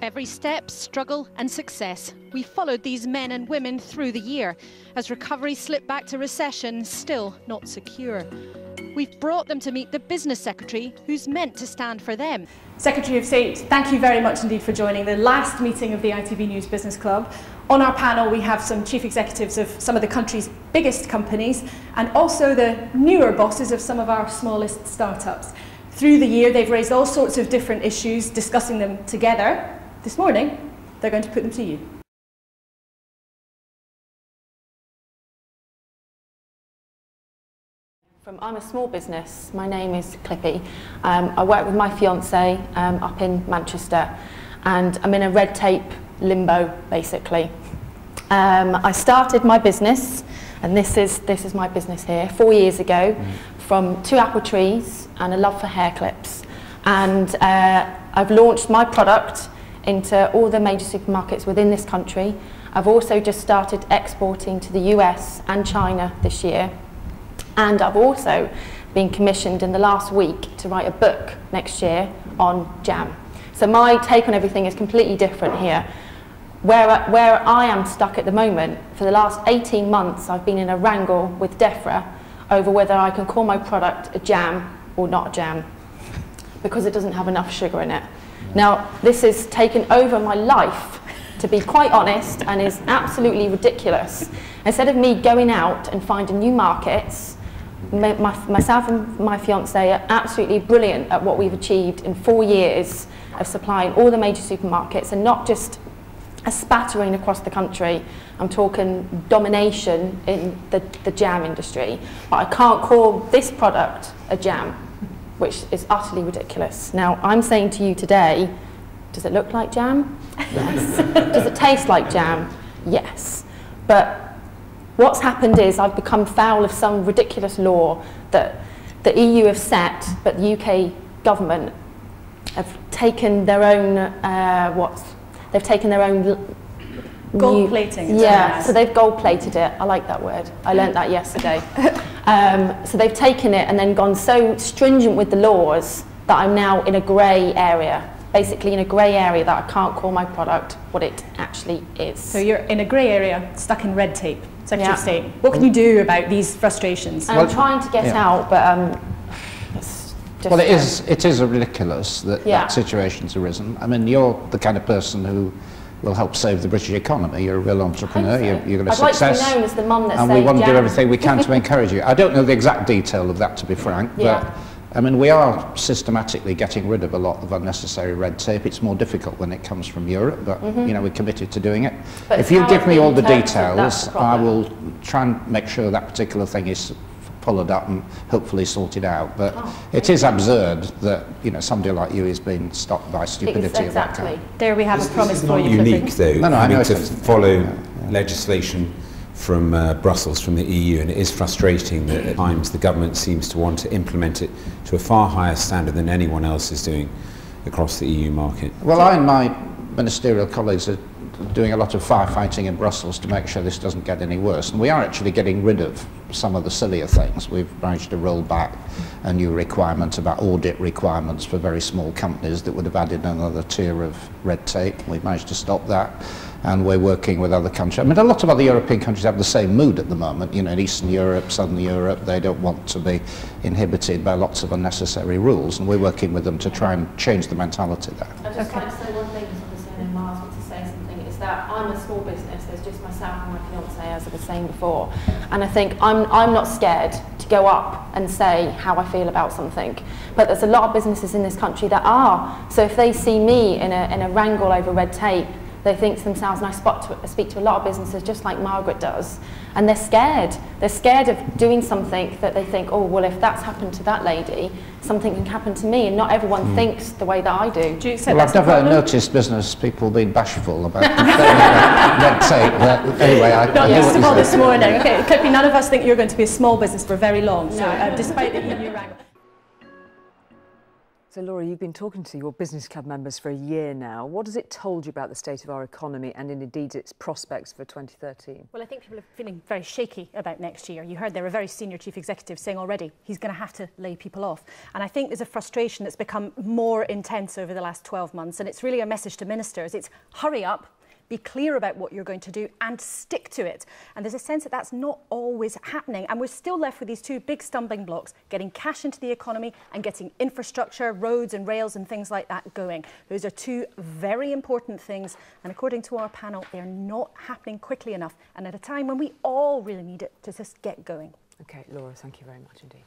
every step, struggle and success. We followed these men and women through the year as recovery slipped back to recession, still not secure. We've brought them to meet the Business Secretary who's meant to stand for them. Secretary of State, thank you very much indeed for joining the last meeting of the ITV News Business Club. On our panel we have some chief executives of some of the country's biggest companies and also the newer bosses of some of our smallest startups. Through the year they've raised all sorts of different issues, discussing them together. This morning they're going to put them to you. I'm a small business. My name is Clippy. I work with my fiance up in Manchester and I'm in a red tape limbo basically. I started my business, and this is my business here, 4 years ago, from 2 apple trees and a love for hair clips. And I've launched my product into all the major supermarkets within this country. I've also just started exporting to the US and China this year. And I've also been commissioned in the last week to write a book next year on jam. So my take on everything is completely different here. Where I am stuck at the moment, for the last 18 months I've been in a wrangle with DEFRA over whether I can call my product a jam or not a jam, because it doesn't have enough sugar in it. Now this has taken over my life, to be quite honest, and is absolutely ridiculous. Instead of me going out and finding new markets, myself and my fiance are absolutely brilliant at what we've achieved in 4 years of supplying all the major supermarkets, and not just a spattering across the country. I'm talking domination in the jam industry. But I can't call this product a jam, which is utterly ridiculous. Now I'm saying to you today, does it look like jam? Yes. Does it taste like jam? Yes. But what's happened is I've become foul of some ridiculous law that the EU have set, but the UK government have taken their own, they've taken their own gold plating. Yeah, so they've gold plated it. I like that word. I learnt that yesterday. So they've taken it and then gone so stringent with the laws that I'm now in a grey area. Basically in a grey area that I can't call my product what it actually is. So you're in a grey area, stuck in red tape. Secretary of State, what can you do about these frustrations? And I'm trying to get out, but it's just... Well, it is ridiculous that that situation's arisen. I mean, you're the kind of person who will help save the British economy. You're a real entrepreneur. You're going to success. I'd like to be known as the mum that and we want to do everything we can to encourage you. I don't know the exact detail of that, to be frank, but I mean, we are systematically getting rid of a lot of unnecessary red tape. It's more difficult when it comes from Europe, but you know, we're committed to doing it. But if you give me all the details, I will try and make sure that particular thing is followed up and hopefully sorted out. But it is absurd that, you know, somebody like you is being stopped by stupidity of that kind. There we have a promise for you. Unique though. No, I know to follow legislation from Brussels, from the EU, and it is frustrating that at times the government seems to want to implement it to a far higher standard than anyone else is doing across the EU market. Well, I and my ministerial colleagues are doing a lot of firefighting in Brussels to make sure this doesn't get any worse, and we are actually getting rid of some of the sillier things. We've managed to roll back a new requirement about audit requirements for very small companies that would have added another tier of red tape. We've managed to stop that. And we're working with other countries. I mean, a lot of other European countries have the same mood at the moment. You know, in Eastern Europe, Southern Europe, they don't want to be inhibited by lots of unnecessary rules, and we're working with them to try and change the mentality there. I'd just like to say one thing, because obviously I know Mars wants to say something, is that I'm a small business. There's just myself and my fiance, as I was saying before. And I think I'm not scared to go up and say how I feel about something. But there's a lot of businesses in this country that are. So if they see me in a wrangle over red tape, they think to themselves, and I speak to a lot of businesses just like Margaret does, and they're scared. They're scared of doing something that they think, oh, well, if that's happened to that lady, something can happen to me, and not everyone thinks the way that I do. Do you accept well, I've never noticed business people being bashful about red tape. Anyway, not least of all this morning. Okay, Clippy, none of us think you're going to be a small business for very long, so despite the EU wrangle. So Laura, you've been talking to your business club members for a year now. What has it told you about the state of our economy and indeed its prospects for 2013? Well, I think people are feeling very shaky about next year. You heard there a very senior chief executive saying already he's going to have to lay people off. And I think there's a frustration that's become more intense over the last 12 months. And it's really a message to ministers. It's hurry up. Be clear about what you're going to do and stick to it. And there's a sense that that's not always happening. And we're still left with these two big stumbling blocks, getting cash into the economy and getting infrastructure, roads and rails and things like that going. Those are two very important things. And according to our panel, they're not happening quickly enough and at a time when we all really need it to just get going. OK, Laura, thank you very much indeed.